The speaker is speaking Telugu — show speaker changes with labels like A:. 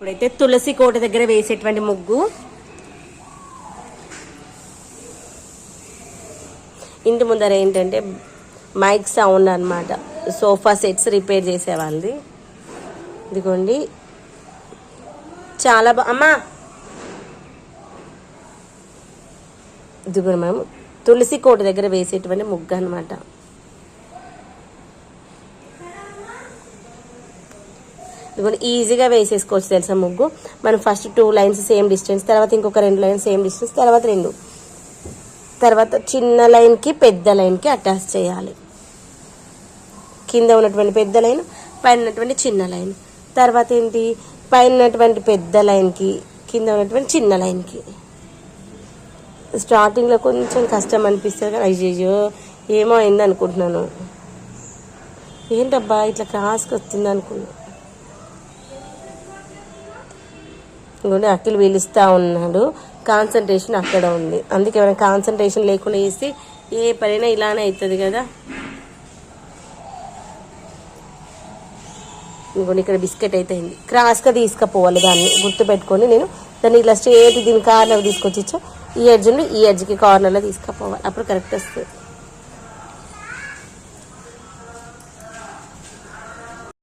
A: ఇప్పుడైతే తులసి కోట దగ్గర వేసేటువంటి ముగ్గు. ఇంటి ముందర ఏంటంటే మైక్ సౌండ్ అన్నమాట, సోఫా సెట్స్ రిపేర్ చేసేవాళ్ళది. ఇదిగోండి చాలా అమ్మా ఇదిగోండి మనం తులసి కోట దగ్గర వేసేటువంటి ముగ్గు అనమాట. ఇదిగోండి ఈజీగా వేసేసుకోవచ్చు తెలుసా ముగ్గు. మనం ఫస్ట్ 2 లైన్స్ సేమ్ డిస్టెన్స్, తర్వాత ఇంకొక 2 లైన్స్ సేమ్ డిస్టెన్స్, తర్వాత 2, తర్వాత చిన్న లైన్కి పెద్ద లైన్కి అటాచ్ చేయాలి. కింద ఉన్నటువంటి పెద్ద లైన్, పైన ఉన్నటువంటి చిన్న లైన్. తర్వాత ఏంటి, పైన ఉన్నటువంటి పెద్ద లైన్కి కింద ఉన్నటువంటి చిన్న లైన్కి. స్టార్టింగ్లో కొంచెం కష్టం అనిపిస్తుంది కానీ అయ్యో ఏమో అయింది అనుకుంటున్నాను. ఏంటబ్బా ఇట్లా క్రాస్కి వస్తుంది అనుకున్నా. ఇంకొంచెం అఖిల్ పిలుస్తూ ఉన్నాడు, కాన్సన్ట్రేషన్ అక్కడ ఉంది. అందుకే మనం కాన్సన్ట్రేషన్ లేకుండా చేస్తే ఏ పనైనా ఇలానే అవుతుంది కదా. ఇంకొన్ని ఇక్కడ బిస్కెట్ అయితే అయింది. క్రాస్గా తీసుకుపోవాలి దాన్ని గుర్తుపెట్టుకొని. నేను దాన్ని ఇలా స్ట్రేట్ దీని కార్నర్ తీసుకొచ్చి ఈ ఎడ్జ్ నుండి ఈ ఎడ్జ్కి కార్నర్లో తీసుకుపోవాలి, అప్పుడు కరెక్ట్ వస్తుంది.